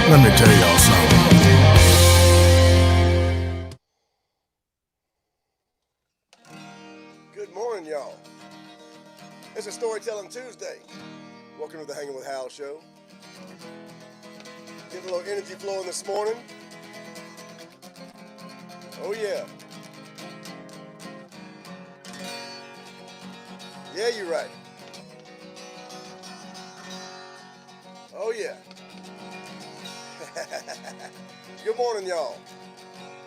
Let me tell y'all something. Good morning, y'all. It's a Storytelling Tuesday. Welcome to the Hanging with Hal show. Getting a little energy flowing this morning. Oh, yeah. Yeah, you're right. Oh, yeah. Good morning, y'all.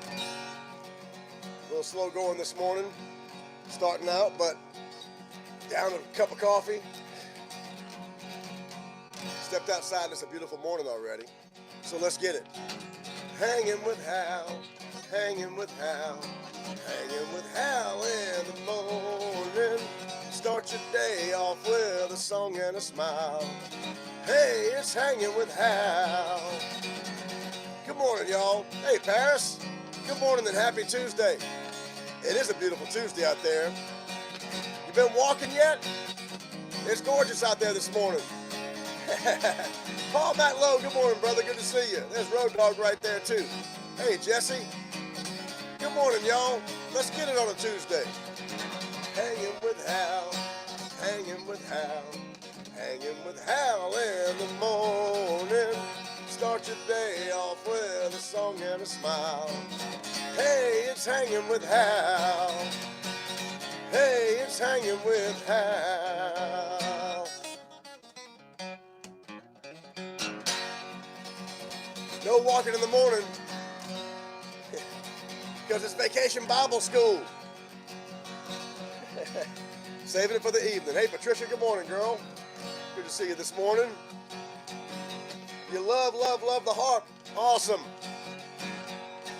A little slow going this morning. Starting out, but down a cup of coffee. Stepped outside. It's a beautiful morning already. So let's get it. Hanging with Hal. Hanging with Hal. Hanging with Hal in the morning. Start your day off with a song and a smile. Hey, it's Hanging with Hal. Good morning, y'all. Hey, Paris. Good morning and happy Tuesday. It is a beautiful Tuesday out there. You been walking yet? It's gorgeous out there this morning. Paul Matlow, good morning, brother. Good to see you. There's Road Dog right there, too. Hey, Jesse. Good morning, y'all. Let's get it on a Tuesday. Hanging with Hal. Hanging with Hal. Hanging with Hal in the morning. Start your day off with a song and a smile. Hey, it's Hanging with Hal. Hey, it's Hanging with Hal. No walking in the morning because it's Vacation Bible School. Saving it for the evening. Hey, Patricia, good morning, girl. Good to see you this morning. You love the harp. Awesome.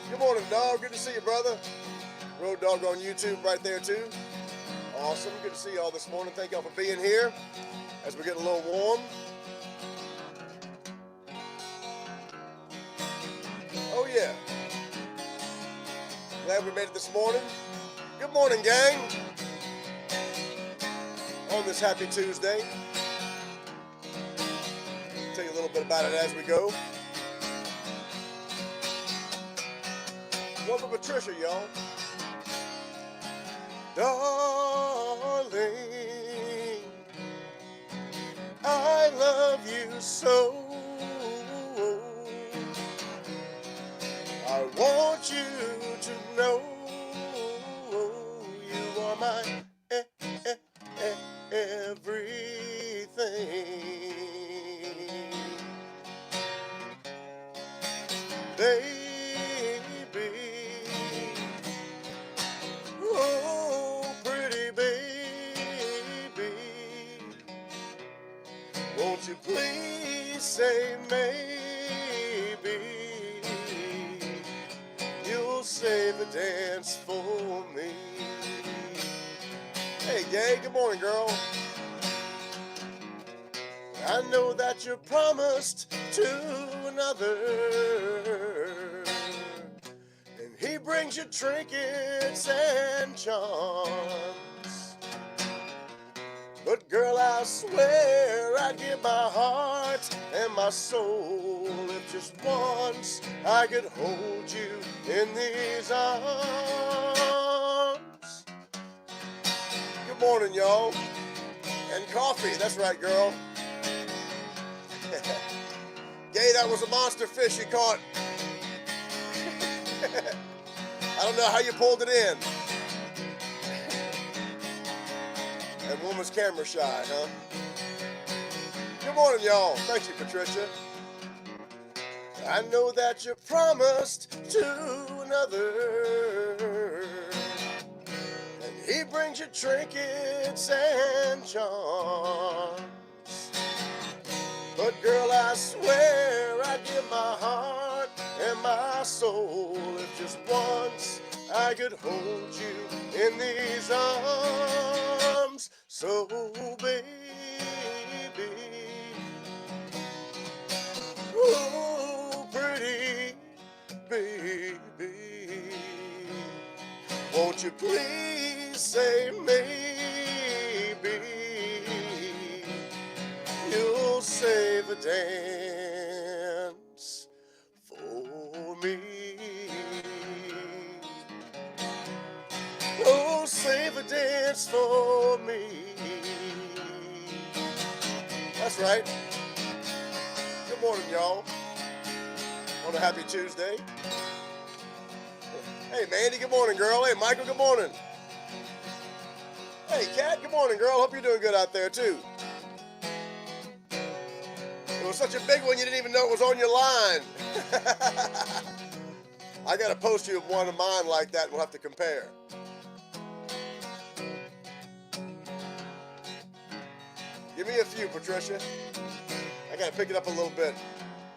Good morning, dog. Good to see you, brother. Road Dog on YouTube right there, too. Awesome. Good to see y'all this morning. Thank y'all for being here as we're getting a little warm. Oh, yeah. Glad we made it this morning. Good morning, gang. On this happy Tuesday. Tell you a little bit about it as we go. One for Patricia, y'all. Darling, I love you so. I want you to know you are my everything. Baby, oh pretty baby, won't you please say maybe you'll save the dance for me. Hey, Gay, good morning, girl. I know that you're promised to another, and he brings you trinkets and charms. But girl, I swear I'd give my heart and my soul if just once I could hold you in these arms. Good morning, y'all. And coffee, that's right, girl. Gay, that was a monster fish you caught. I don't know how you pulled it in. And woman's camera shy, huh? Good morning, y'all. Thank you, Patricia. I know that you're promised to another, and he brings you trinkets and charms. But girl, I swear I'd give my heart and my soul if just once I could hold you in these arms. So baby, oh pretty baby, won't you please say maybe you'll save a dance me. Oh, save a dance for me. That's right. Good morning, y'all. On a happy Tuesday. Hey, Mandy, good morning, girl. Hey, Michael, good morning. Hey, Kat, good morning, girl. Hope you're doing good out there, too. It was such a big one, you didn't even know it was on your line. I got to post you one of mine like that, and we'll have to compare. Give me a few, Patricia. I got to pick it up a little bit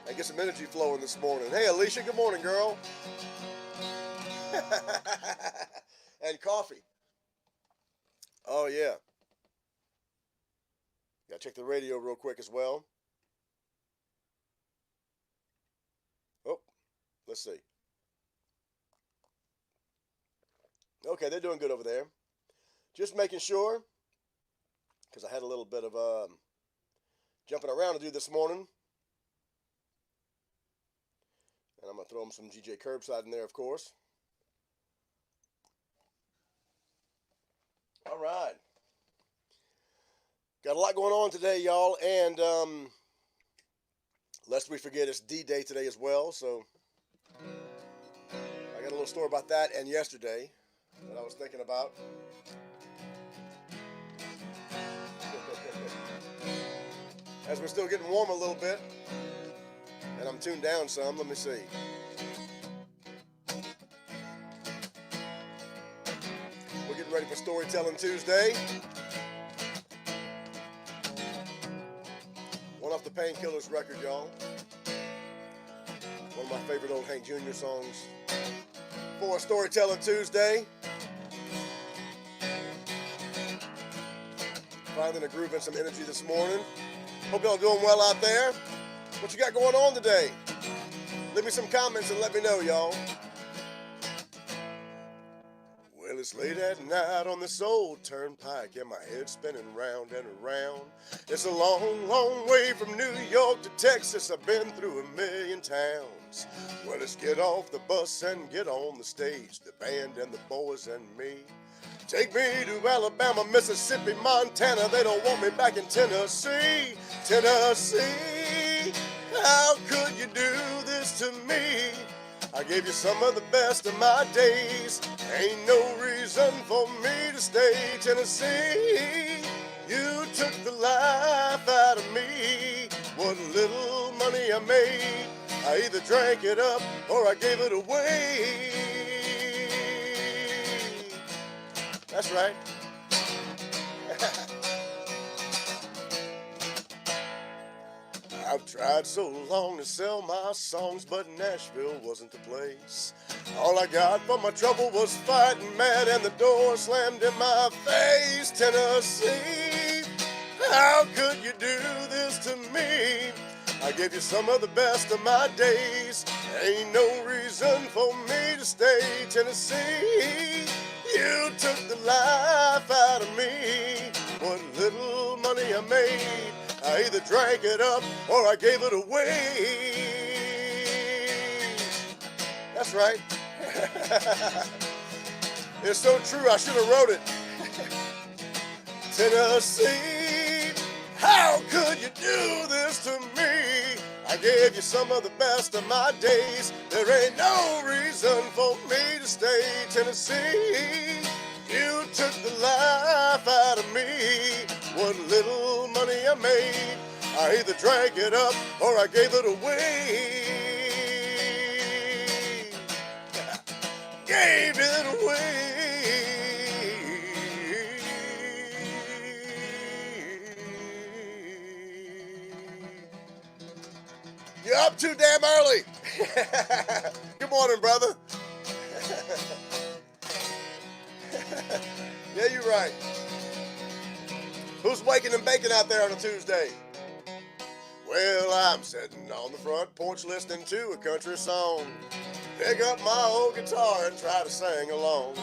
and get some energy flowing this morning. Hey, Alicia, good morning, girl. And coffee. Oh, yeah. Got to check the radio real quick as well. Oh, let's see. Okay, they're doing good over there. Just making sure, because I had a little bit of jumping around to do this morning. And I'm going to throw them some GJ Curbside in there, of course. All right. Got a lot going on today, y'all. And lest we forget, it's D-Day today as well. So I got a little story about that and yesterday that I was thinking about. As we're still getting warm a little bit, and I'm tuned down some, let me see. We're getting ready for Storytelling Tuesday. One off the Painkillers record, y'all. One of my favorite old Hank Jr. songs for Storytelling Tuesday. Finding a groove and some energy this morning. Hope y'all doing well out there. What you got going on today? Leave me some comments and let me know, y'all. Well, it's late at night on this old turnpike, and my head's spinning round and around. It's a long, long way from New York to Texas. I've been through a million towns. Well, let's get off the bus and get on the stage, the band and the boys and me. Take me to Alabama, Mississippi, Montana. They don't want me back in Tennessee. Tennessee, how could you do this to me? I gave you some of the best of my days. Ain't no reason for me to stay. Tennessee, you took the life out of me. What little money I made, I either drank it up or I gave it away. That's right. I've tried so long to sell my songs, but Nashville wasn't the place. All I got for my trouble was fighting mad, and the door slammed in my face. Tennessee, how could you do this to me? I gave you some of the best of my days. Ain't no reason for me to stay. Tennessee, you took the life out of me. What little money I made, I either drank it up or I gave it away. That's right. It's so true, I should have wrote it. Tennessee, how could you do this to me? I gave you some of the best of my days. There ain't no reason for me to stay. Tennessee, you took the life out of me. What little money I made, I either drank it up or I gave it away. Gave it away. You're up too damn early. Good morning, brother. Yeah, you're right. Who's waking and baking out there on a Tuesday? Well, I'm sitting on the front porch listening to a country song. Pick up my old guitar and try to sing along.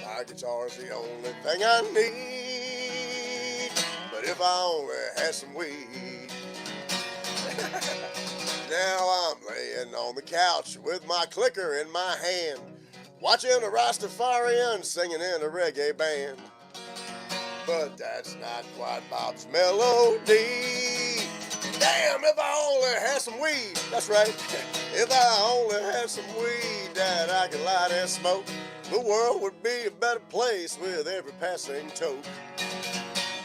My guitar's the only thing I need, but if I only had some weed. Now I'm I'm laying on the couch with my clicker in my hand, watching a Rastafarian singing in a reggae band. But that's not quite Bob's melody. Damn, if I only had some weed. That's right. If I only had some weed that I could light and smoke, the world would be a better place with every passing toke.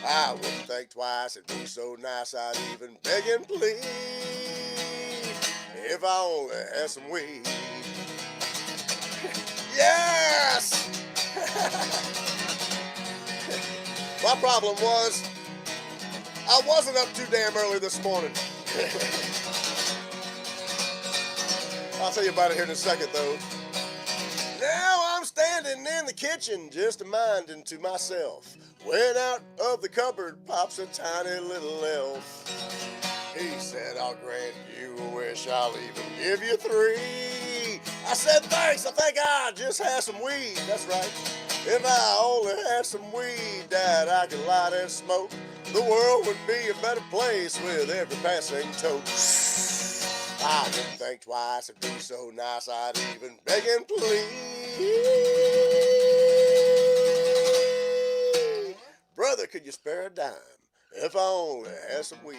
I wouldn't think twice, it'd be so nice I'd even beg and plead. If I only had some weed. Yes! My problem was, I wasn't up too damn early this morning. I'll tell you about it here in a second, though. Now I'm standing in the kitchen, just a-minding to myself, when out of the cupboard pops a tiny little elf. He said, I'll grant you a wish, I'll even give you 3. I said, thanks, I think I just had some weed. That's right. If I only had some weed that I could light and smoke, the world would be a better place with every passing toke. I wouldn't think twice, it'd be so nice I'd even beg and plead. Brother, could you spare a dime if I only had some weed?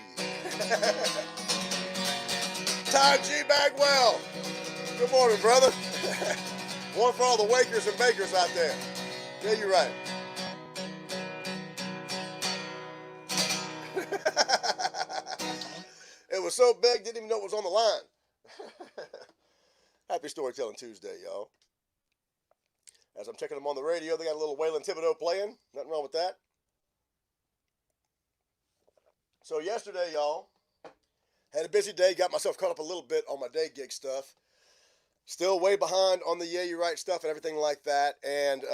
Ty G. Bagwell, good morning, brother. One for all the wakers and bakers out there. Yeah, you're right. It was so big, didn't even know it was on the line. Happy Storytelling Tuesday, y'all. As I'm checking them on the radio, they got a little Waylon Thibodeau playing. Nothing wrong with that. So yesterday, y'all, had a busy day. Got myself caught up a little bit on my day gig stuff. Still way behind on the Yeah, You're Right stuff and everything like that. And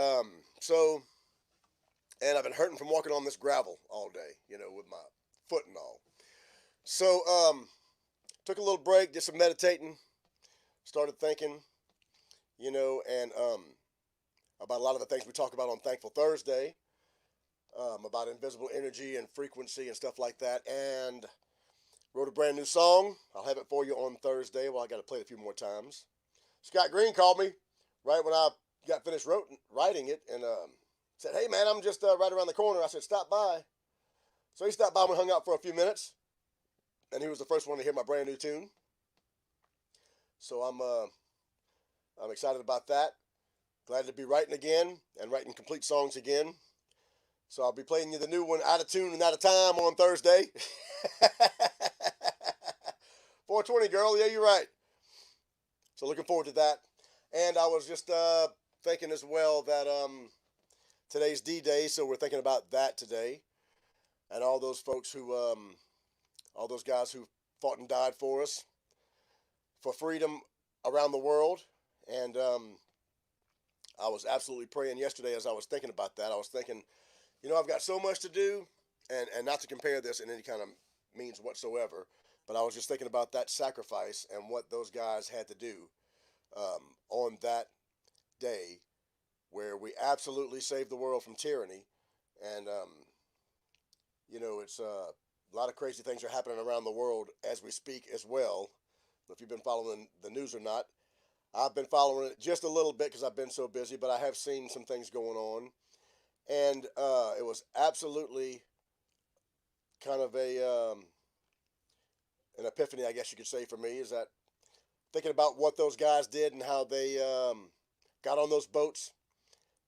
and I've been hurting from walking on this gravel all day, with my foot and all. So, took a little break, did some meditating, started thinking, and about a lot of the things we talk about on Thankful Thursday, about invisible energy and frequency and stuff like that, and wrote a brand new song. I'll have it for you on Thursday. Well, I got to play it a few more times. Scott Green called me right when I got finished writing it and said, hey, man, I'm just right around the corner. I said, stop by. So he stopped by and we hung out for a few minutes. And he was the first one to hear my brand new tune. So I'm excited about that. Glad to be writing again and writing complete songs again. So I'll be playing you the new one, Out of Tune and Out of Time, on Thursday. 420, girl. Yeah, you're right. So looking forward to that. And I was just thinking as well that today's D-Day, so we're thinking about that today. And all those folks who, all those guys who fought and died for us, for freedom around the world. And I was absolutely praying yesterday as I was thinking about that. I was thinking, I've got so much to do, and not to compare this in any kind of means whatsoever, but I was just thinking about that sacrifice and what those guys had to do on that day where we absolutely saved the world from tyranny. And, it's a lot of crazy things are happening around the world as we speak as well. If you've been following the news or not, I've been following it just a little bit because I've been so busy, but I have seen some things going on. And it was absolutely kind of an epiphany, I guess you could say, for me, is that thinking about what those guys did and how they got on those boats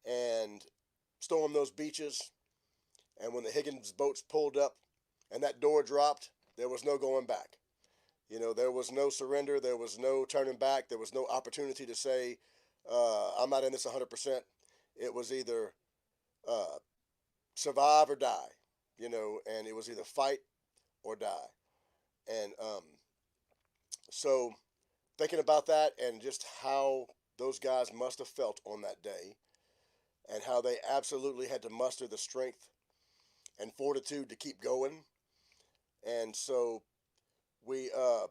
and stormed those beaches. And when the Higgins boats pulled up and that door dropped, there was no going back. There was no surrender. There was no turning back. There was no opportunity to say, I'm not in this 100%. It was either survive or die, and it was either fight or die. And so thinking about that and just how those guys must have felt on that day and how they absolutely had to muster the strength and fortitude to keep going. And so we, are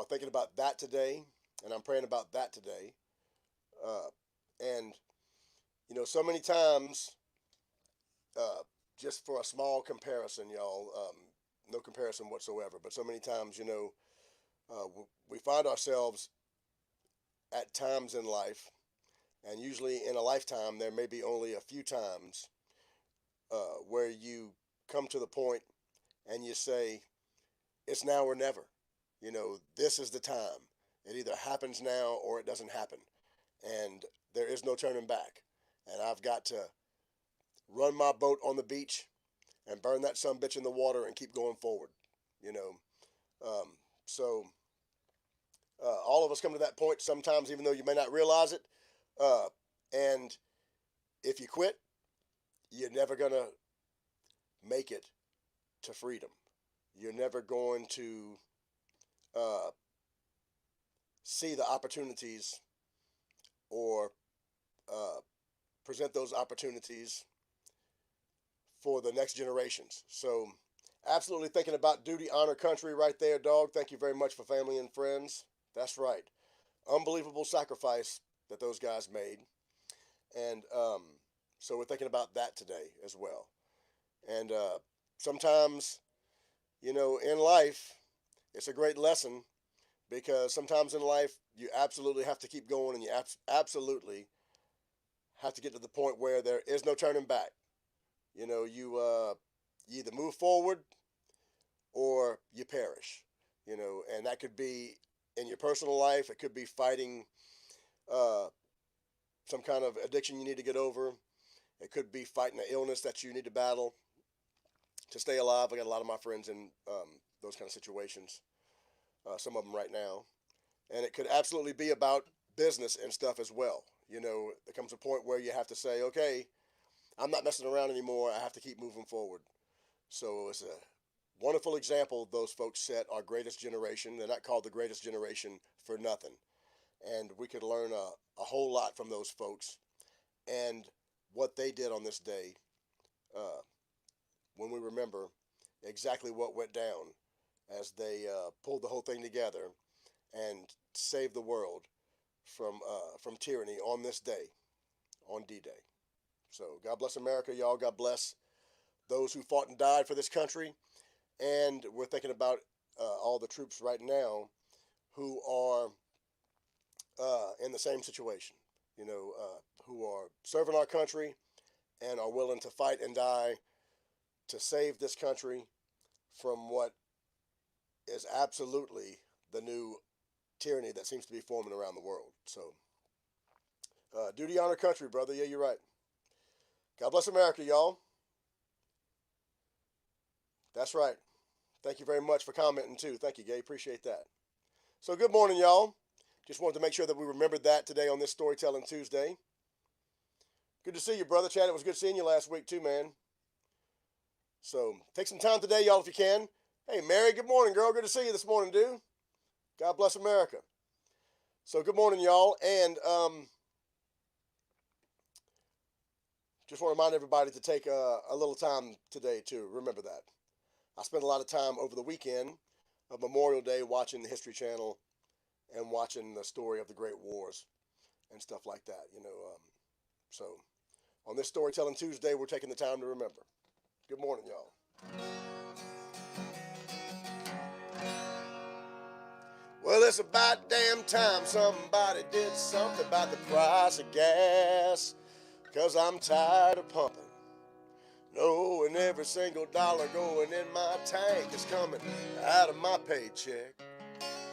thinking about that today, and I'm praying about that today. And, so many times, just for a small comparison, y'all, no comparison whatsoever, but so many times, We find ourselves at times in life, and usually in a lifetime, there may be only a few times where you come to the point and you say, it's now or never. This is the time. It either happens now or it doesn't happen. And there is no turning back. And I've got to run my boat on the beach and burn that sumbitch in the water and keep going forward. You know, so all of us come to that point sometimes, even though you may not realize it. And if you quit, you're never gonna make it to freedom. You're never going to see the opportunities or present those opportunities for the next generations. So absolutely thinking about duty, honor, country right there, dog. Thank you very much for family and friends. That's right. Unbelievable sacrifice that those guys made. And so we're thinking about that today as well. And sometimes, in life, it's a great lesson, because sometimes in life you absolutely have to keep going, and you absolutely have to get to the point where there is no turning back. You either move forward or you perish. And that could be in your personal life. It could be fighting some kind of addiction you need to get over. It could be fighting an illness that you need to battle to stay alive. I got a lot of my friends in those kind of situations, some of them right now. And it could absolutely be about business and stuff as well. There comes a point where you have to say, okay, I'm not messing around anymore. I have to keep moving forward. So it's a wonderful example those folks set, our greatest generation. They're not called the greatest generation for nothing. And we could learn a whole lot from those folks and what they did on this day when we remember exactly what went down as they pulled the whole thing together and saved the world from tyranny on this day, on D-Day. So God bless America, y'all. God bless those who fought and died for this country. And we're thinking about all the troops right now who are in the same situation, who are serving our country and are willing to fight and die to save this country from what is absolutely the new tyranny that seems to be forming around the world. So, duty, honor, country, brother. Yeah, you're right. God bless America, y'all. That's right. Thank you very much for commenting, too. Thank you, Gay. Appreciate that. So, good morning, y'all. Just wanted to make sure that we remembered that today on this Storytelling Tuesday. Good to see you, brother. Chad, it was good seeing you last week, too, man. So, take some time today, y'all, if you can. Hey, Mary, good morning, girl. Good to see you this morning, dude. God bless America. So, good morning, y'all. And just want to remind everybody to take a little time today to remember that. I spent a lot of time over the weekend of Memorial Day watching the History Channel and watching the story of the Great Wars and stuff like that, So, on this Storytelling Tuesday, we're taking the time to remember. Good morning, y'all. Well, it's about damn time somebody did something about the price of gas, 'cause I'm tired of pumping, knowing every single dollar going in my tank is coming out of my paycheck.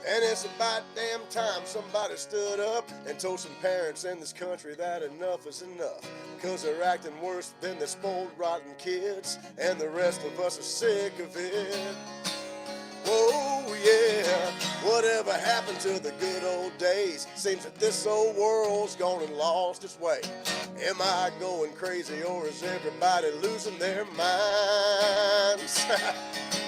And it's about damn time somebody stood up and told some parents in this country that enough is enough, 'cause they're acting worse than the spoiled, rotten kids, and the rest of us are sick of it. Whoa, yeah, whatever happened to the good old days? Seems that this old world's gone and lost its way. Am I going crazy, or is everybody losing their minds?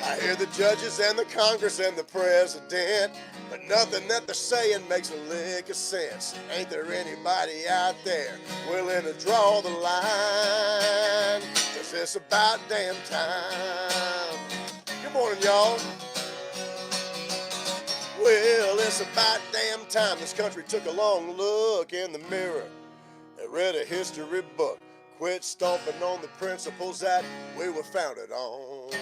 I hear the judges and the Congress and the president, but nothing that they're saying makes a lick of sense. Ain't there anybody out there willing to draw the line? 'Cause it's about damn time. Good morning, y'all. Well, it's about damn time this country took a long look in the mirror and read a history book. Quit stomping on the principles that we were founded on.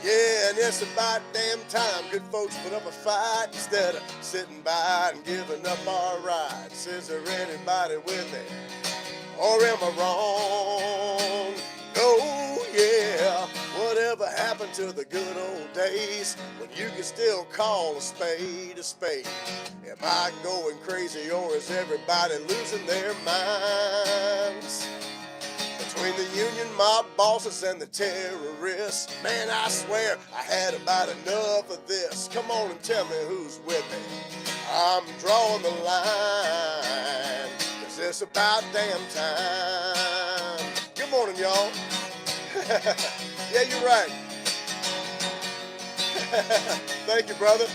Yeah, and it's about damn time good folks put up a fight instead of sitting by and giving up our rights. Is there anybody with me? Or am I wrong? Oh yeah, whatever happened to the good old days when you could still call a spade a spade? Am I going crazy or is everybody losing their minds? Between the union mob bosses and the terrorists, man, I swear I had about enough of this. Come on and tell me who's with me. I'm drawing the line, 'cause it's about damn time. Good morning, y'all. Yeah, you're right. Thank you, brother.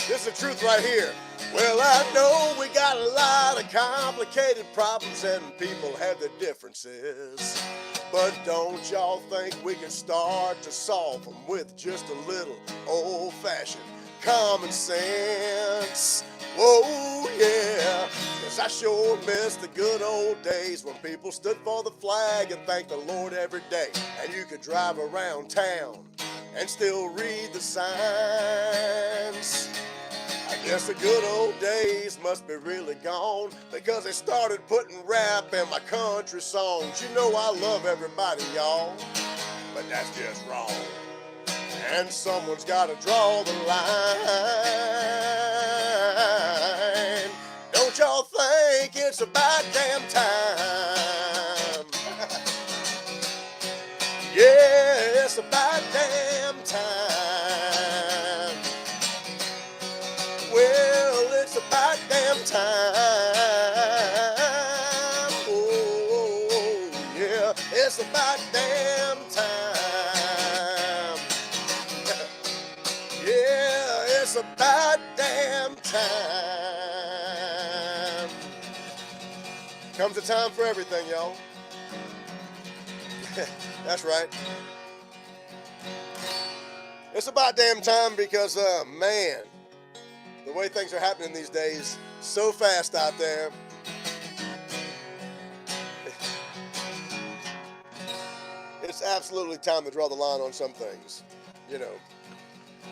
This is the truth right here. Well, I know we got a lot of complicated problems and people have their differences. But don't y'all think we can start to solve them with just a little old-fashioned common sense? Whoa, yeah, 'cause I sure miss the good old days when people stood for the flag and thanked the Lord every day. And you could drive around town and still read the signs. I guess the good old days must be really gone because they started putting rap in my country songs. You know I love everybody, y'all, but that's just wrong. And someone's got to draw the line. Don't y'all think it's about damn time? Yeah, it's about damn time. Well, it's about damn time. Oh, yeah, it's about damn time. Yeah, it's about damn time. Comes a time for everything, y'all. That's right. It's about damn time because, man, the way things are happening these days, so fast out there. It's absolutely time to draw the line on some things. You know,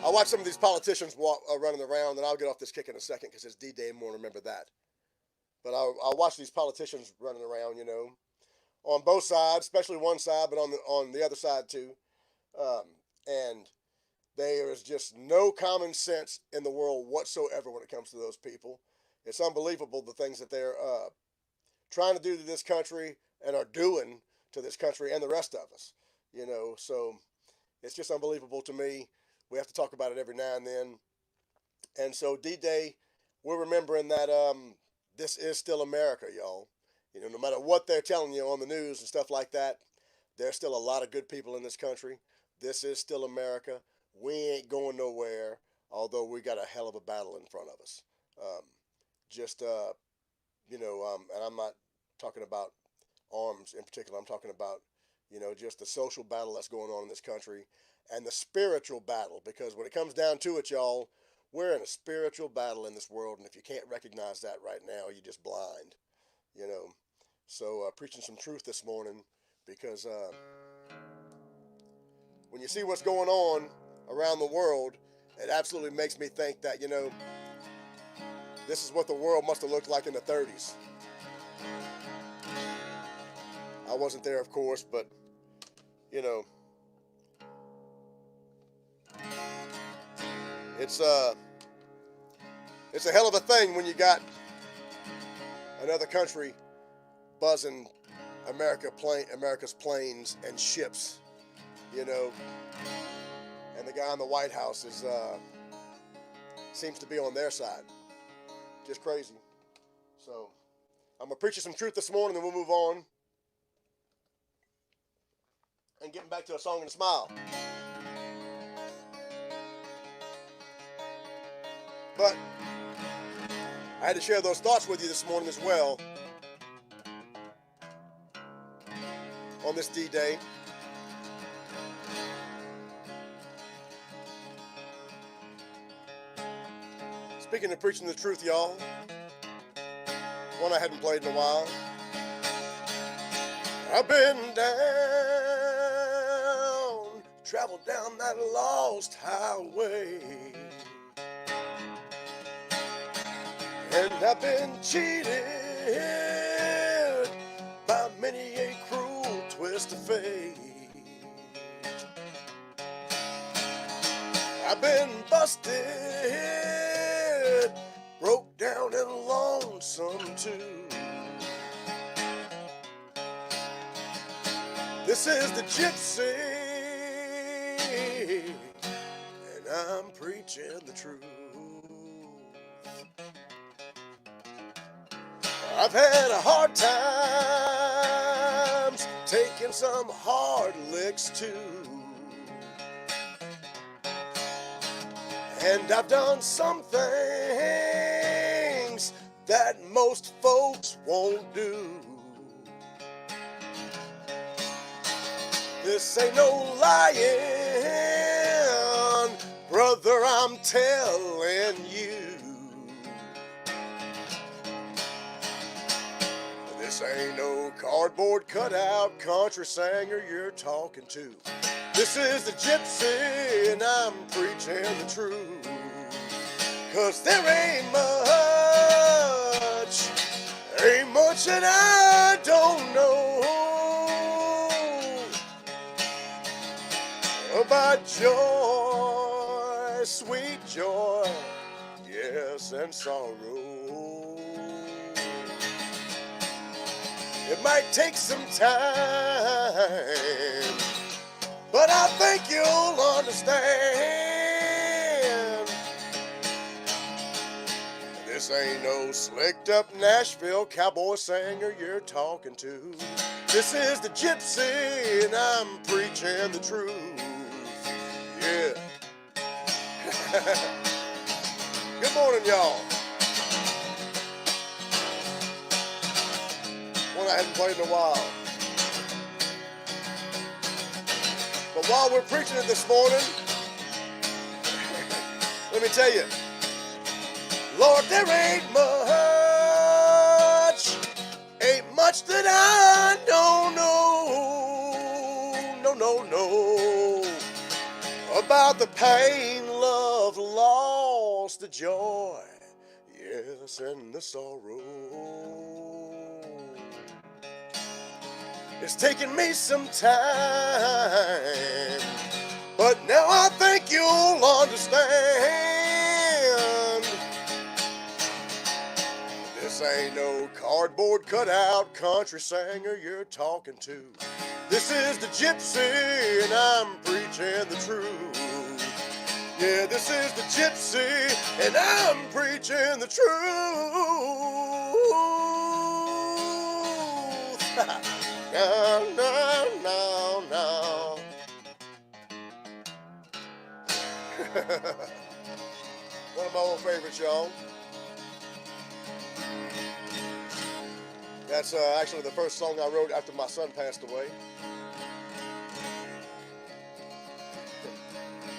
I watch some of these politicians running around, and I'll get off this kick in a second because it's D-Day and we'll remember that. But I'll watch these politicians running around, you know, on both sides, especially one side, but on the other side too. And there is just no common sense in the world whatsoever when it comes to those people. It's unbelievable the things that they're trying to do to this country and are doing to this country and the rest of us. You know, so it's just unbelievable to me. We have to talk about it every now and then. And so D-Day, we're remembering that this is still America, y'all. You know, no matter what they're telling you on the news and stuff like that, there's still a lot of good people in this country. This is still America. We ain't going nowhere, although we got a hell of a battle in front of us. And I'm not talking about arms in particular. I'm talking about, you know, just the social battle that's going on in this country and the spiritual battle, because when it comes down to it, y'all, we're in a spiritual battle in this world, and if you can't recognize that right now, you're just blind, you know. So preaching some truth this morning, because when you see what's going on around the world, it absolutely makes me think that, you know, this is what the world must have looked like in the 30s. I wasn't there, of course, but, you know, it's a hell of a thing when you got another country buzzing America's planes and ships, you know, and the guy in the White House seems to be on their side. Just crazy. So I'm gonna preach you some truth this morning, and we'll move on and getting back to a song and a smile. But I had to share those thoughts with you this morning as well on this D-Day. Speaking of preaching the truth, y'all, one I hadn't played in a while. I've been down travel down that lost highway. And I've been cheated by many a cruel twist of fate. I've been busted, broke down and lonesome too. This is the gypsy, and I'm preaching the truth. I've had a hard times, taking some hard licks too. And I've done some things that most folks won't do. This ain't no lying, brother, I'm telling you. This ain't no cardboard cutout country singer you're talking to. This is the gypsy, and I'm preaching the truth. 'Cause there ain't much that I don't know about joy, sweet joy, yes, and sorrow. It might take some time, but I think you'll understand. This ain't no slicked up Nashville cowboy singer you're talking to. This is the gypsy, and I'm preaching the truth. Yeah. Good morning, y'all. One I hadn't played in a while. But while we're preaching it this morning, let me tell you, Lord, there ain't much that I don't know about the pain, love, loss, the joy, yes, and the sorrow. It's taken me some time, but now I think you'll understand. This ain't no cardboard cutout country singer you're talking to. This is the gypsy, and I'm preaching the truth. Yeah, this is the gypsy, and I'm preaching the truth. No. One of my old favorites, y'all. That's actually the first song I wrote after my son passed away.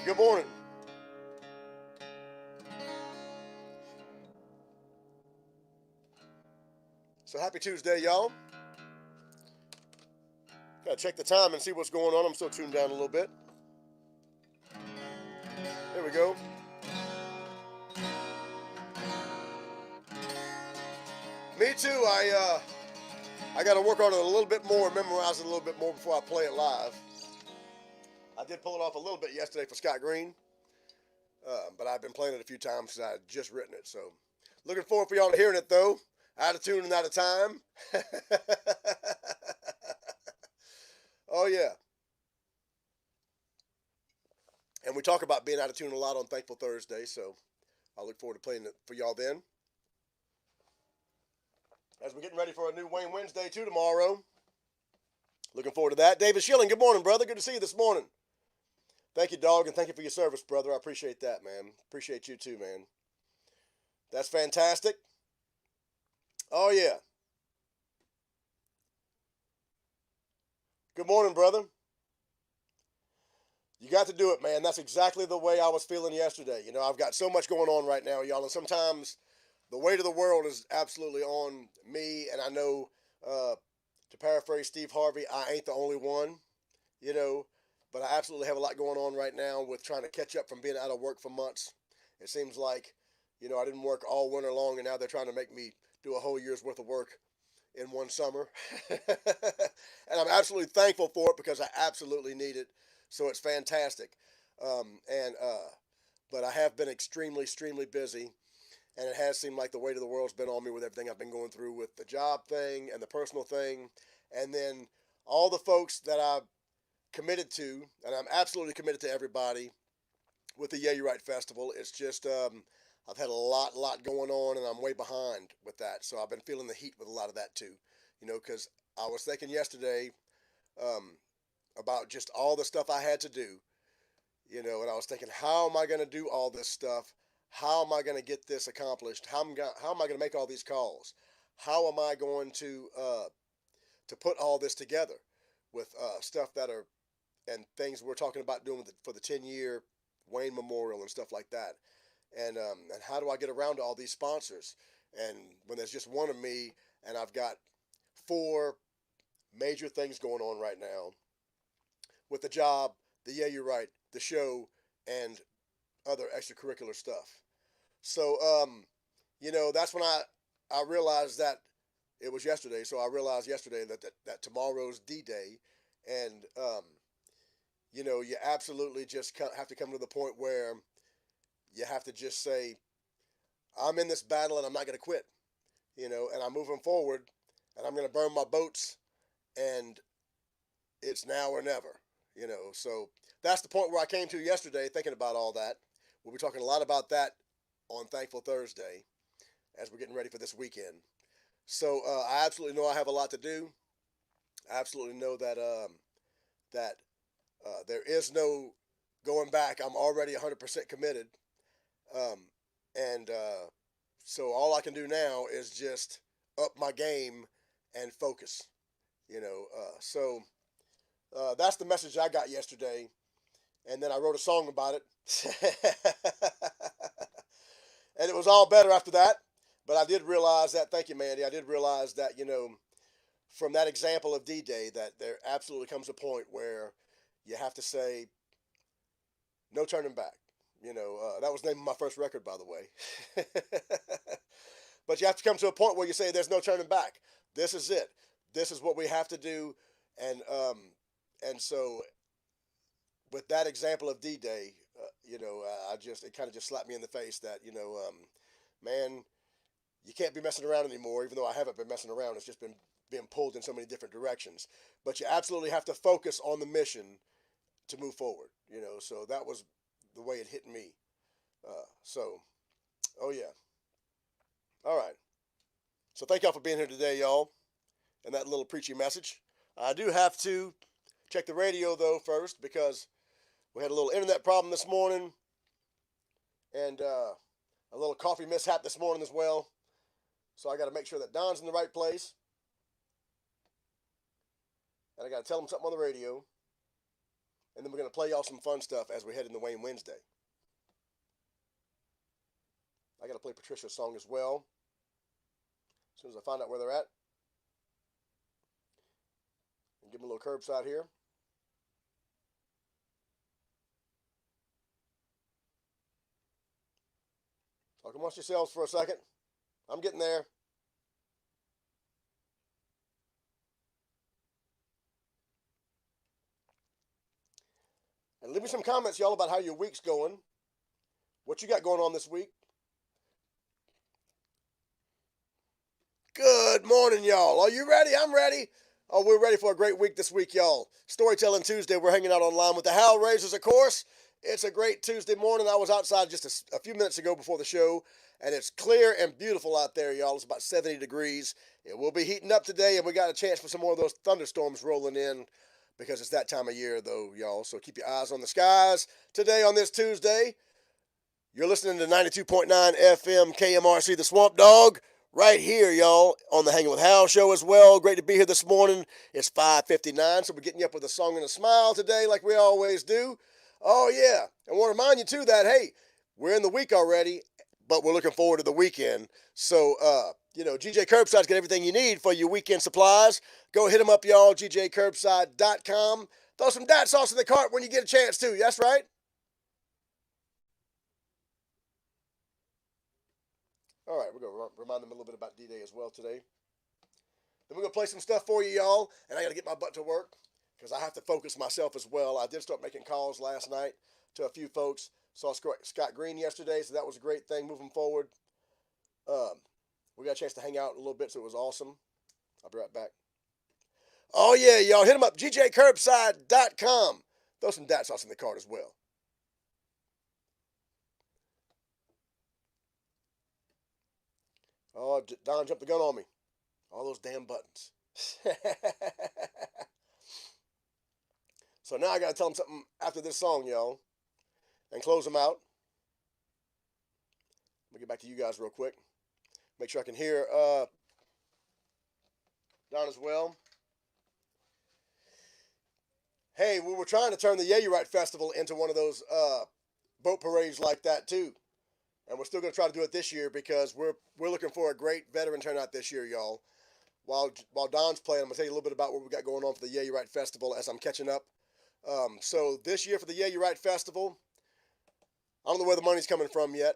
Good morning. So happy Tuesday, y'all. Gotta check the time and see what's going on. I'm still tuned down a little bit. There we go. Me too. I got to work on it a little bit more, memorize it a little bit more before I play it live. I did pull it off a little bit yesterday for Scott Green, but I've been playing it a few times because I had just written it. So looking forward for y'all to hearing it, though. Out of tune and out of time. Oh, yeah. And we talk about being out of tune a lot on Thankful Thursday, so I look forward to playing it for y'all then. As we're getting ready for a new Wayne Wednesday, too, tomorrow. Looking forward to that. David Schilling, good morning, brother. Good to see you this morning. Thank you, dog, and thank you for your service, brother. I appreciate that, man. Appreciate you, too, man. That's fantastic. Oh, yeah. Good morning, brother. You got to do it, man. That's exactly the way I was feeling yesterday. You know, I've got so much going on right now, y'all, and sometimes the weight of the world is absolutely on me, and I know, to paraphrase Steve Harvey, I ain't the only one. You know, but I absolutely have a lot going on right now with trying to catch up from being out of work for months. It seems like, I didn't work all winter long, and now they're trying to make me do a whole year's worth of work in one summer. And I'm absolutely thankful for it because I absolutely need it. So it's fantastic. But I have been extremely, extremely busy. And it has seemed like the weight of the world's been on me with everything I've been going through with the job thing and the personal thing. And then all the folks that I've committed to, and I'm absolutely committed to everybody with the Yeah You're Right Festival. It's just, I've had a lot going on, and I'm way behind with that. So I've been feeling the heat with a lot of that too, because I was thinking yesterday um, about just all the stuff I had to do, and I was thinking, how am I going to do all this stuff? How am I going to get this accomplished? How am I going to make all these calls? How am I going to put all this together with stuff that are and things we're talking about doing for the 10-year Wayne Memorial and stuff like that? And how do I get around to all these sponsors? And when there's just one of me, and I've got 4 major things going on right now with the job, the Yeah You're Right, the show, and other extracurricular stuff. So, that's when I realized that it was yesterday. So I realized yesterday that tomorrow's D-Day, and you absolutely just have to come to the point where you have to just say, I'm in this battle and I'm not going to quit, and I'm moving forward, and I'm going to burn my boats, and it's now or never, So that's the point where I came to yesterday, thinking about all that. We'll be talking a lot about that on Thankful Thursday as we're getting ready for this weekend. So I absolutely know I have a lot to do. I absolutely know that there is no going back. I'm already 100% committed, um, and so all I can do now is just up my game and focus. So that's the message I got yesterday, and then I wrote a song about it. And it was all better after that. But I did realize that, thank you, Mandy, I did realize that, from that example of D-Day, that there absolutely comes a point where you have to say, no turning back. That was the name of my first record, by the way. But you have to come to a point where you say, there's no turning back. This is it. This is what we have to do. And so with that example of D-Day, it kind of just slapped me in the face that, man, you can't be messing around anymore, even though I haven't been messing around. It's just been being pulled in so many different directions. But you absolutely have to focus on the mission to move forward, So that was the way it hit me. Oh yeah. All right. So thank y'all for being here today, y'all, and that little preachy message. I do have to check the radio, though, first, because we had a little internet problem this morning, and a little coffee mishap this morning as well. So I got to make sure that Don's in the right place, and I got to tell him something on the radio, and then we're going to play y'all some fun stuff as we head into Wayne Wednesday. I got to play Patricia's song as well, as soon as I find out where they're at. And give them a little curbside here. Talk amongst yourselves for a second. I'm getting there. And leave me some comments, y'all, about how your week's going. What you got going on this week. Good morning, y'all. Are you ready? I'm ready. Oh, we're ready for a great week this week, y'all. Storytelling Tuesday. We're hanging out online with the Hal Raisers, of course. It's a great Tuesday morning. I was outside just a few minutes ago before the show, and it's clear and beautiful out there, y'all. It's about 70 degrees. It will be heating up today, and we got a chance for some more of those thunderstorms rolling in because it's that time of year, though, y'all. So keep your eyes on the skies today on this Tuesday. You're listening to 92.9 FM KMRC, The Swamp Dog, right here, y'all, on the Hanging with Hal show as well. Great to be here this morning. It's 5:59, so we're getting you up with a song and a smile today like we always do. Oh, yeah. I want to remind you, too, that, hey, we're in the week already, but we're looking forward to the weekend. So, GJ Curbside's got everything you need for your weekend supplies. Go hit them up, y'all, gjcurbside.com. Throw some diet sauce in the cart when you get a chance to. That's right. All right, we're going to remind them a little bit about D-Day as well today. Then we're going to play some stuff for you, y'all, and I got to get my butt to work because I have to focus myself as well. I did start making calls last night to a few folks. Saw Scott Green yesterday, so that was a great thing moving forward. We got a chance to hang out a little bit, so it was awesome. I'll be right back. Oh, yeah, y'all. Hit them up, gjcurbside.com. Throw some diet sauce in the cart as well. Oh, Don jumped the gun on me. All those damn buttons. So now I got to tell them something after this song, y'all, and close them out. Let me get back to you guys real quick. Make sure I can hear Don as well. Hey, we were trying to turn the Yeah You Right Festival into one of those boat parades like that too. And we're still going to try to do it this year because we're looking for a great veteran turnout this year, y'all. While Don's playing, I'm going to tell you a little bit about what we got going on for the Yeah You Right Festival as I'm catching up. So this year for the Yeah You Right Festival, I don't know where the money's coming from yet.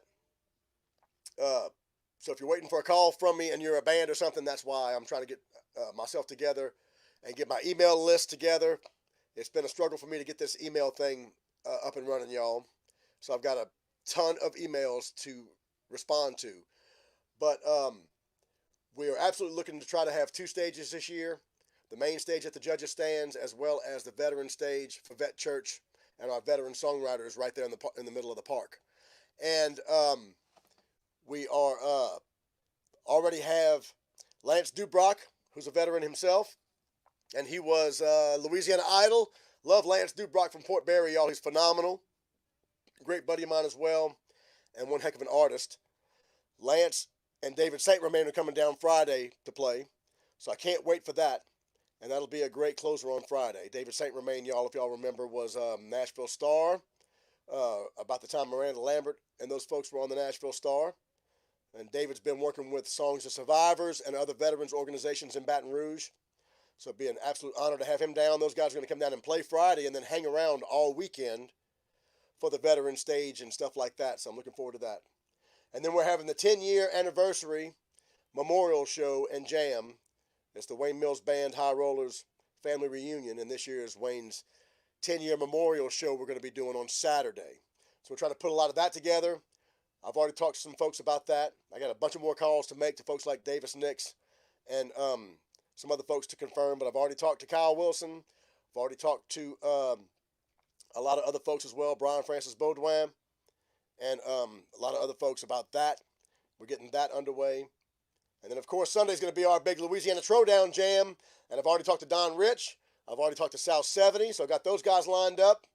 So if you're waiting for a call from me and you're a band or something, that's why I'm trying to get myself together and get my email list together. It's been a struggle for me to get this email thing up and running, y'all. So I've got a ton of emails to respond to. But we are absolutely looking to try to have 2 stages this year. The main stage at the judges' stands, as well as the veteran stage for Vet Church and our veteran songwriters right there in the middle of the park. And we are already have Lance Dubrock, who's a veteran himself, and he was Louisiana Idol. Love Lance Dubrock from Port Barry, y'all. He's phenomenal. Great buddy of mine as well, and one heck of an artist. Lance and David St. Romain are coming down Friday to play, so I can't wait for that. And that'll be a great closer on Friday. David St. Romain, y'all, if y'all remember, was Nashville Star about the time Miranda Lambert and those folks were on the Nashville Star. And David's been working with Songs of Survivors and other veterans organizations in Baton Rouge. So it'd be an absolute honor to have him down. Those guys are going to come down and play Friday and then hang around all weekend for the veteran stage and stuff like that. So I'm looking forward to that. And then we're having the 10-year anniversary memorial show and jam. It's the Wayne Mills Band High Rollers family reunion, and this year is Wayne's 10-year memorial show we're going to be doing on Saturday. So we're trying to put a lot of that together. I've already talked to some folks about that. I got a bunch of more calls to make to folks like Davis Nix and some other folks to confirm, but I've already talked to Kyle Wilson. I've already talked to a lot of other folks as well, Brian Francis Baudouin, and a lot of other folks about that. We're getting that underway. And then, of course, Sunday's going to be our big Louisiana Throwdown Jam. And I've already talked to Don Rich. I've already talked to South 70, so I've got those guys lined up.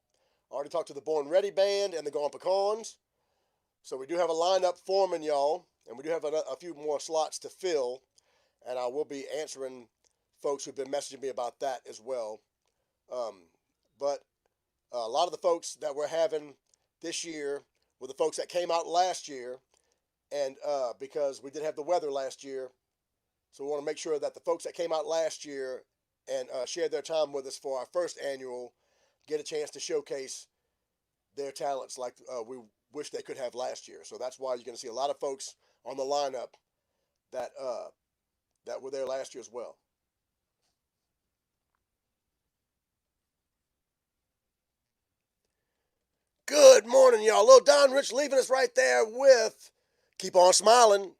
I already talked to the Born Ready Band and the Gone Pecans. So we do have a lineup forming, y'all. And we do have a few more slots to fill. And I will be answering folks who've been messaging me about that as well. But a lot of the folks that we're having this year were the folks that came out last year. And because we did have the weather last year, so we want to make sure that the folks that came out last year and shared their time with us for our first annual get a chance to showcase their talents like we wish they could have last year. So that's why you're going to see a lot of folks on the lineup that were there last year as well. Good morning, y'all. Little Don Rich leaving us right there with Keep On Smiling.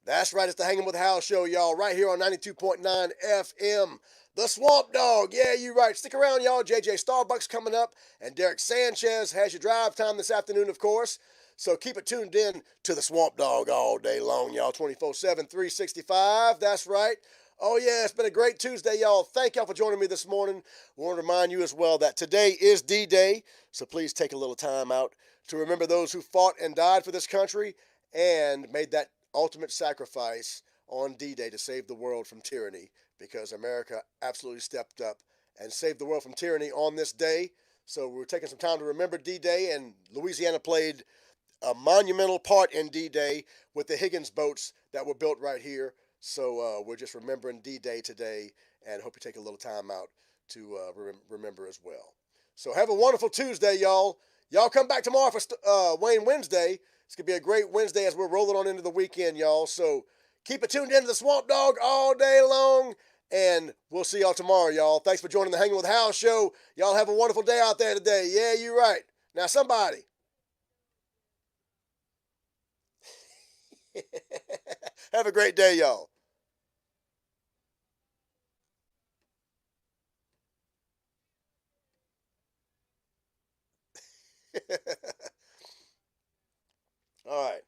That's right, it's the Hanging with Hal show, y'all, right here on 92.9 FM. The Swamp Dog, yeah, you're right. Stick around, y'all. JJ Starbucks coming up, and Derek Sanchez has your drive time this afternoon, of course. So keep it tuned in to the Swamp Dog all day long, y'all, 24/7, 365. That's right. Oh, yeah, it's been a great Tuesday, y'all. Thank y'all for joining me this morning. I want to remind you as well that today is D-Day, so please take a little time out to remember those who fought and died for this country and made that ultimate sacrifice on D-Day to save the world from tyranny, because America absolutely stepped up and saved the world from tyranny on this day. So we're taking some time to remember D-Day, and Louisiana played a monumental part in D-Day with the Higgins boats that were built right here. So we're just remembering D-Day today, and hope you take a little time out to remember as well. So have a wonderful Tuesday, y'all. Y'all come back tomorrow for Wayne Wednesday. It's going to be a great Wednesday as we're rolling on into the weekend, y'all. So keep it tuned into the Swamp Dog all day long, and we'll see y'all tomorrow, y'all. Thanks for joining the Hanging with Hal show. Y'all have a wonderful day out there today. Yeah, you're right. Now, somebody. Have a great day, y'all. All right.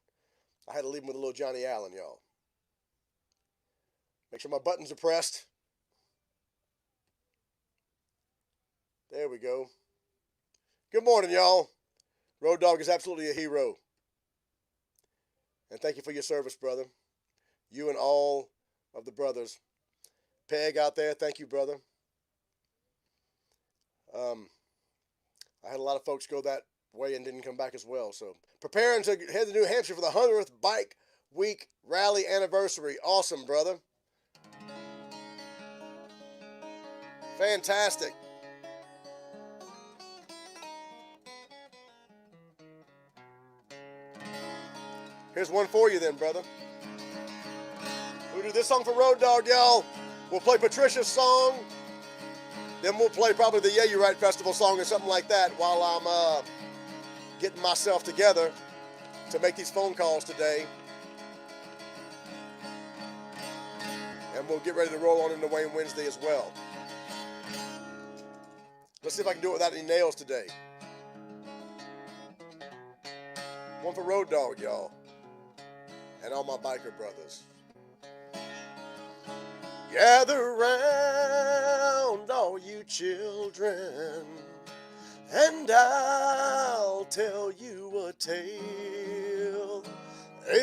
I had to leave him with a little Johnny Allen, y'all. Make sure my buttons are pressed. There we go. Good morning, y'all. Road Dogg is absolutely a hero. And thank you for your service, brother. You and all of the brothers. Peg out there, thank you, brother. I had a lot of folks go that way and didn't come back as well. So preparing to head to New Hampshire for the 100th Bike Week Rally Anniversary. Awesome, brother. Fantastic. Here's one for you then, brother. We'll do this song for Road Dogg, y'all. We'll play Patricia's song. Then we'll play probably the Yeah You Right Festival song or something like that while I'm getting myself together to make these phone calls today. And we'll get ready to roll on into Wayne Wednesday as well. Let's see if I can do it without any nails today. One for Road Dogg, y'all. And all my biker brothers. Gather round, all you children, and I'll tell you a tale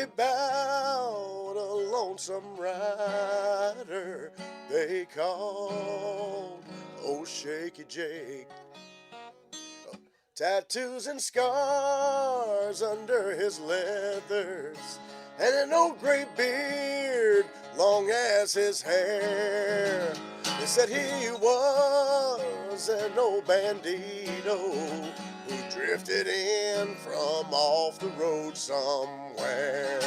about a lonesome rider they called Old Shaky Jake. Tattoos and scars under his leathers, and an old gray beard long as his hair. They said he was an old bandito who drifted in from off the road somewhere.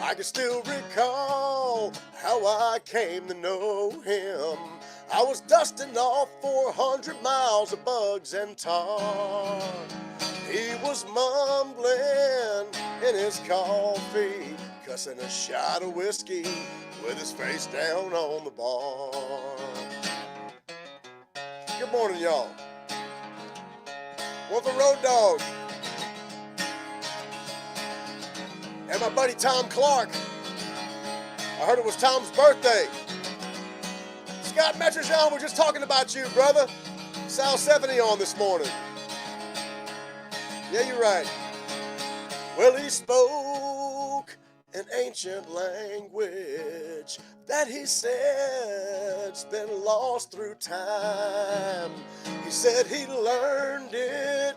I can still recall how I came to know him. I was dusting off 400 miles of bugs and tar. He was mumbling in his coffee, cussing a shot of whiskey with his face down on the bar. Good morning, y'all. One for Road Dogg. And my buddy Tom Clark. I heard it was Tom's birthday. Scott Metrojean, we're just talking about you, brother. Sal 70 on this morning. Yeah, you're right. Well, he spoke an ancient language that he said's been lost through time. He said he learned it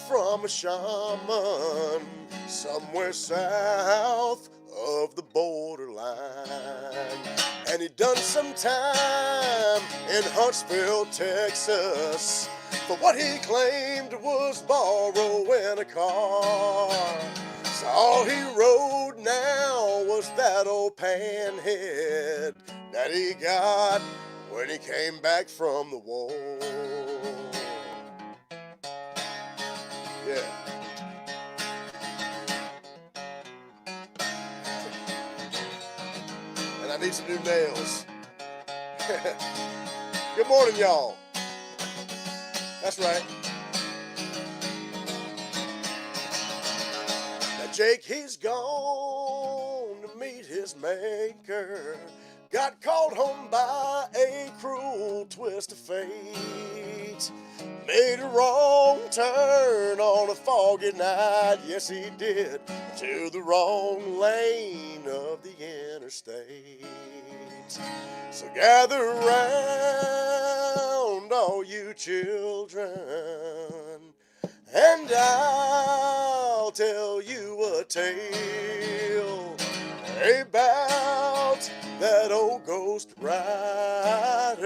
from a shaman somewhere south of the borderline. And he done some time in Huntsville, Texas, for what he claimed was borrowing a car. So all he rode now was that old panhead that he got when he came back from the war. Yeah. And I need some new nails. Good morning, y'all. That's right. Now Jake, he's gone to meet his maker. Got called home by a cruel twist of fate. Made a wrong turn on a foggy night. Yes, he did. To the wrong lane of the interstate. So gather round, all you children, and I'll tell you a tale about that old ghost rider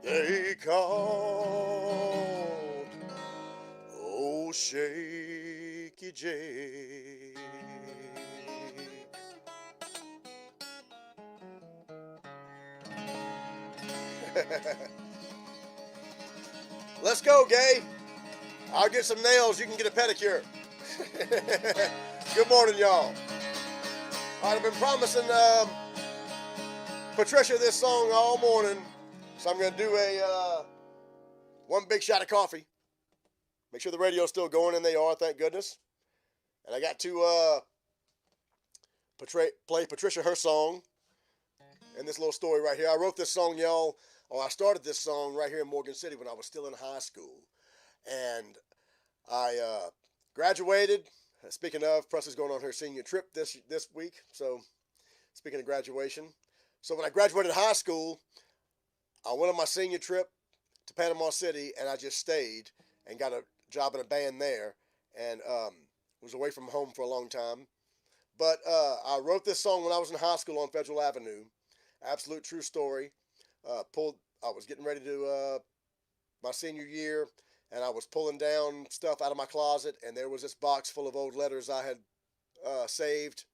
they called old Shaky Jake. Let's go, Gay. I'll get some nails. You can get a pedicure. Good morning, y'all. All right, I've been promising Patricia this song all morning, so I'm going to do a one big shot of coffee. Make sure the radio's still going, and they are, thank goodness. And I got to play Patricia her song and this little story right here. I wrote this song, y'all, or I started this song right here in Morgan City when I was still in high school. And I graduated. Speaking of, Presley's going on her senior trip this week. So, speaking of graduation. So, when I graduated high school, I went on my senior trip to Panama City, and I just stayed and got a job in a band there, and was away from home for a long time. But I wrote this song when I was in high school on Federal Avenue. Absolute true story. I was getting ready to my senior year, and I was pulling down stuff out of my closet, and there was this box full of old letters I had saved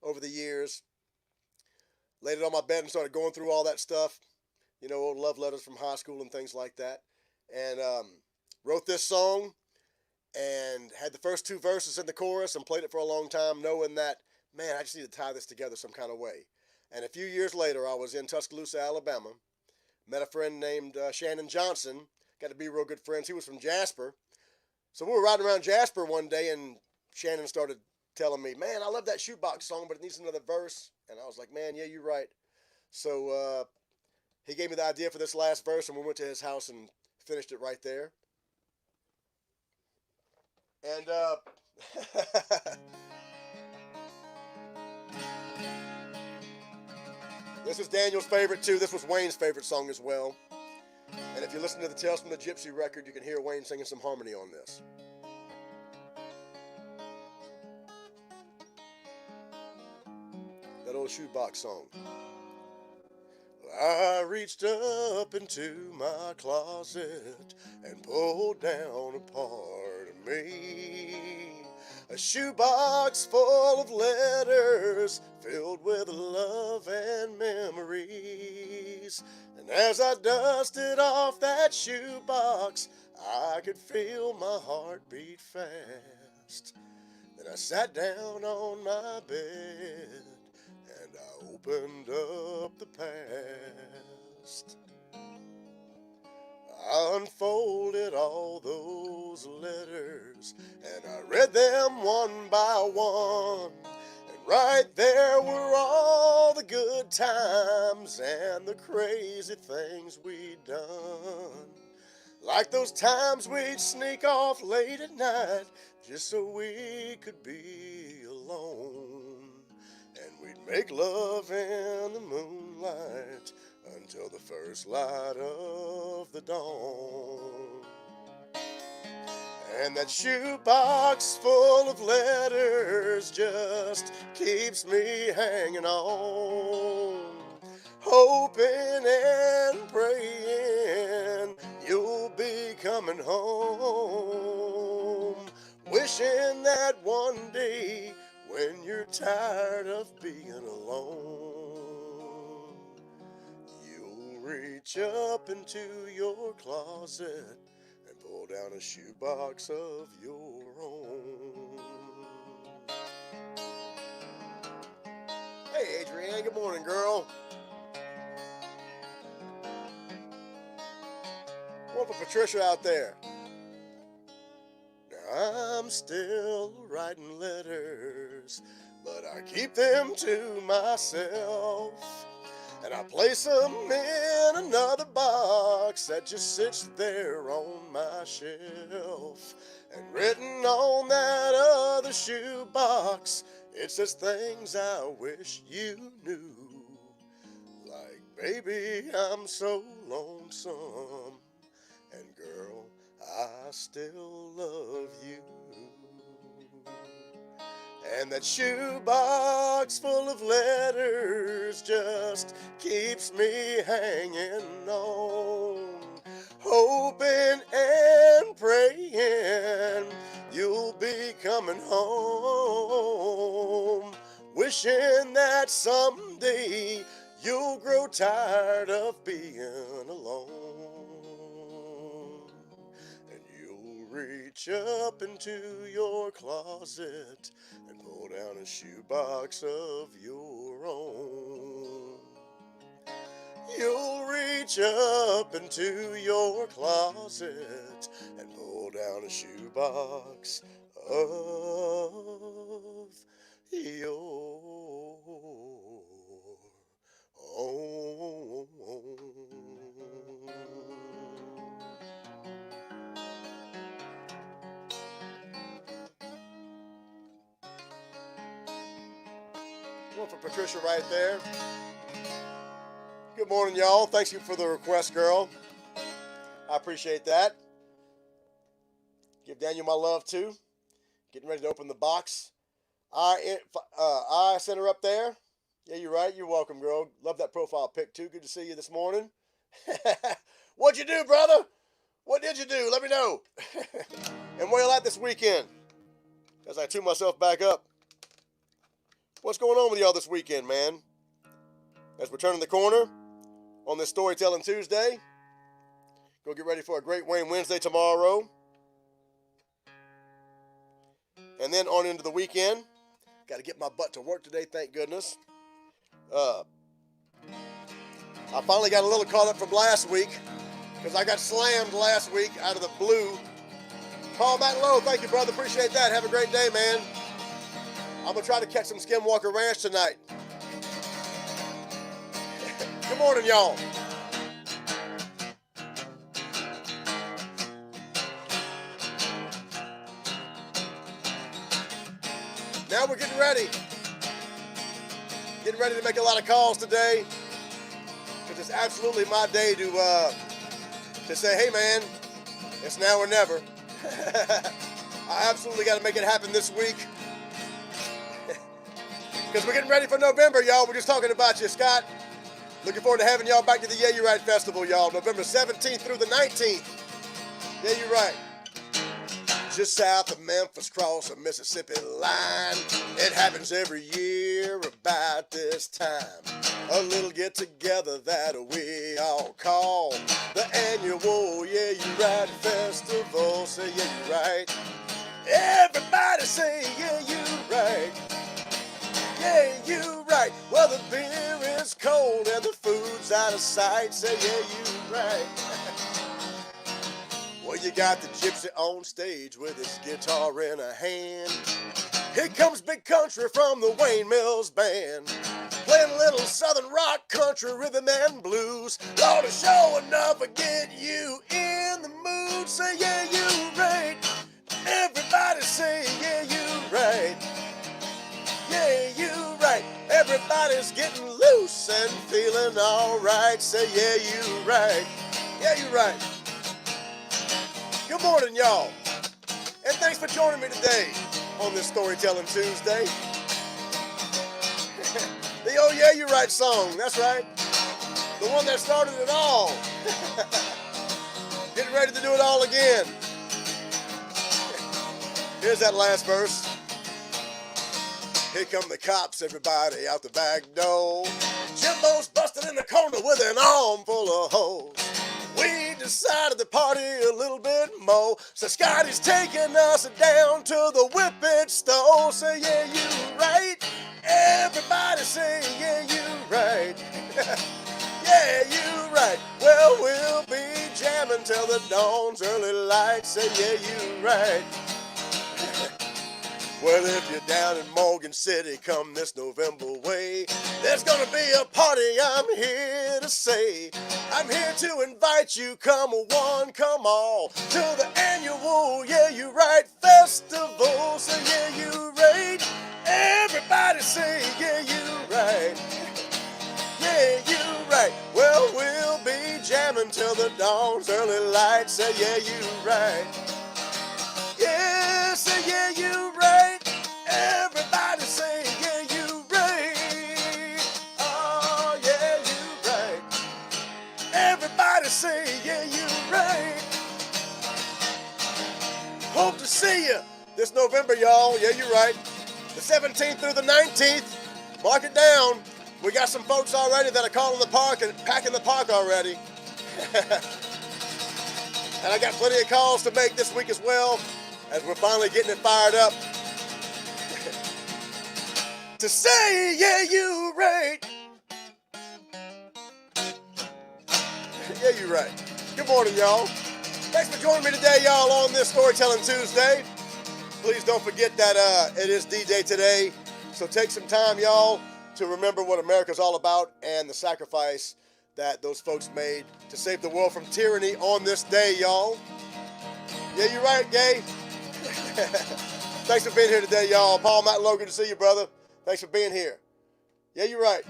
over the years. Laid it on my bed and started going through all that stuff, you know, old love letters from high school and things like that. And wrote this song and had the first two verses in the chorus and played it for a long time, knowing that, man, I just need to tie this together some kind of way. And a few years later, I was in Tuscaloosa, Alabama, met a friend named Shannon Johnson, got to be real good friends. He was from Jasper. So we were riding around Jasper one day, and Shannon started telling me, man, I love that shoebox song, but it needs another verse. And I was like, man, yeah, you're right. So he gave me the idea for this last verse, and we went to his house and finished it right there. And this is Daniel's favorite too. This was Wayne's favorite song as well. And if you listen to the Tales from the Gypsy record, you can hear Wayne singing some harmony on this. That old shoebox song. I reached up into my closet and pulled down a part of me. A shoebox full of letters filled with love and memories. And as I dusted off that shoebox, I could feel my heart beat fast. Then I sat down on my bed and I opened up the past. I unfolded all those letters and I read them one by one. And right there were all the good times and the crazy things we'd done. Like those times we'd sneak off late at night just so we could be alone. And we'd make love in the moonlight until the first light of the dawn. And that shoebox full of letters just keeps me hanging on, hoping and praying you'll be coming home, wishing that one day when you're tired of being alone, you'll reach up into your closet and pull down a shoebox of your own. Hey, Adrienne, good morning, girl. One for Patricia out there. Now, I'm still writing letters, but I keep them to myself. And I place them in another box that just sits there on my shelf. And written on that other shoebox, it says things I wish you knew. Like, baby, I'm so lonesome. And girl, I still love you. And that shoebox full of letters just keeps me hanging on, hoping and praying you'll be coming home, wishing that someday you'll grow tired of being alone. Reach up into your closet and pull down a shoebox of your own. You'll reach up into your closet and pull down a shoebox of your own. One for Patricia right there. Good morning, y'all. Thanks you for the request, girl. I appreciate that. Give Daniel my love, too. Getting ready to open the box. I sent her up there. Yeah, you're right. You're welcome, girl. Love that profile pic, too. Good to see you this morning. What'd you do, brother? What did you do? Let me know. And where you at this weekend? As I tune myself back up. What's going on with y'all this weekend, man? As we're turning the corner on this Storytelling Tuesday. Go get ready for a great Wayne Wednesday tomorrow. And then on into the weekend. Got to get my butt to work today, thank goodness. I finally got a little caught up from last week because I got slammed last week out of the blue. Paul Matt Lowe, thank you, brother. Appreciate that. Have a great day, man. I'm going to try to catch some Skinwalker Ranch tonight. Good morning, y'all. Now we're getting ready. Getting ready to make a lot of calls today. Because it's absolutely my day to say, hey, man, it's now or never. I absolutely got to make it happen this week. Because we're getting ready for November, y'all. We're just talking about you, Scott. Looking forward to having y'all back to the Yeah, You're Right Festival, y'all. November 17th through the 19th. Yeah, you're right. Just south of Memphis, cross the Mississippi line. It happens every year about this time. A little get-together that we all call the annual Yeah, You're Right Festival. Say yeah, you're right. Everybody say yeah, you're right. Yeah, you right. Well, the beer is cold and the food's out of sight. Say, yeah, you right. Well, you got the gypsy on stage with his guitar in a hand. Here comes Big Country from the Wayne Mills Band, playing a little southern rock, country, rhythm, and blues. Lord, to show enough to get you in the mood. Say, yeah, you right. Everybody say, yeah, you right. Yeah, you right. Everybody's getting loose and feeling all right. Say, yeah, you right. Yeah, you right. Good morning, y'all. And thanks for joining me today on this Storytelling Tuesday. The Oh Yeah, You Right song. That's right. The one that started it all. Getting ready to do it all again. Here's that last verse. Here come the cops, everybody out the back door. Jimbo's busting in the corner with an arm full of hoes. We decided to party a little bit more, so Scotty's taking us down to the whippet store. Say, yeah, you right. Everybody say, yeah, you right. Yeah, you right. Well, we'll be jamming till the dawn's early light. Say, yeah, you right. Well, if you're down in Morgan City come this November way, there's gonna be a party, I'm here to say. I'm here to invite you, come one, come all, to the annual Yeah, You Right Festival. Say, yeah, you right. Everybody say, yeah, you right. Yeah, you right. Well, we'll be jamming till the dawn's early light. Say, yeah, you right. Yeah, say, yeah, you right. Everybody to see you this November, y'all. Yeah, you're right. The 17th through the 19th. Mark it down. We got some folks already that are calling the park and packing the park already. And I got plenty of calls to make this week as well, as we're finally getting it fired up. To say, yeah, you right. Yeah, you're right. Good morning, y'all. Thanks for joining me today, y'all, on this Storytelling Tuesday. Please don't forget that it is D-Day today. So take some time, y'all, to remember what America's all about and the sacrifice that those folks made to save the world from tyranny on this day, y'all. Yeah, you're right, Gay. Thanks for being here today, y'all. Paul, Matt, and Logan, to see you, brother. Thanks for being here. Yeah, you're right.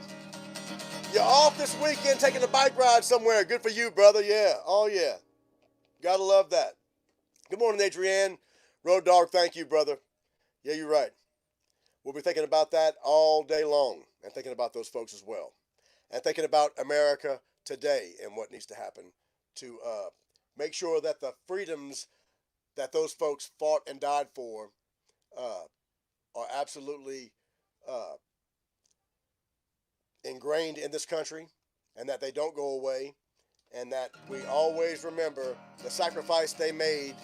You're off this weekend taking a bike ride somewhere. Good for you, brother. Yeah. Oh, yeah. Gotta love that. Good morning, Adrienne. Road Dog, thank you, brother. Yeah, you're right. We'll be thinking about that all day long and thinking about those folks as well. And thinking about America today and what needs to happen to make sure that the freedoms that those folks fought and died for are absolutely ingrained in this country, and that they don't go away, and that we always remember the sacrifice they made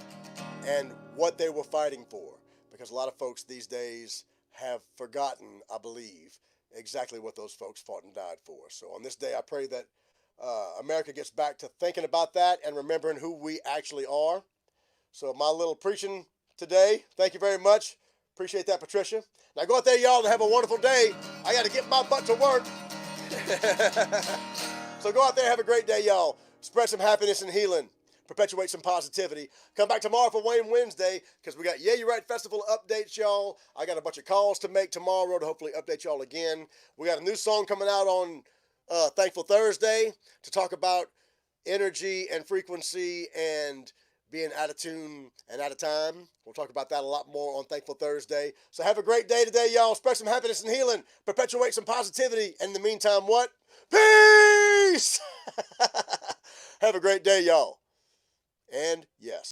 and what they were fighting for, because a lot of folks these days have forgotten, I believe, exactly what those folks fought and died for. So on this day, I pray that America gets back to thinking about that and remembering who we actually are. So my little preaching today, thank you very much. Appreciate that, Patricia. Now go out there, y'all, and have a wonderful day. I got to get my butt to work. So go out there and have a great day, y'all. Spread some happiness and healing. Perpetuate some positivity. Come back tomorrow for Wayne Wednesday, because we got Yeah, You're Right Festival updates, y'all. I got a bunch of calls to make tomorrow to hopefully update y'all again. We got a new song coming out on Thankful Thursday to talk about energy and frequency and being out of tune and out of time. We'll talk about that a lot more on Thankful Thursday. So have a great day today, y'all. Spread some happiness and healing. Perpetuate some positivity. And in the meantime, what? Peace! Have a great day, y'all. And yes.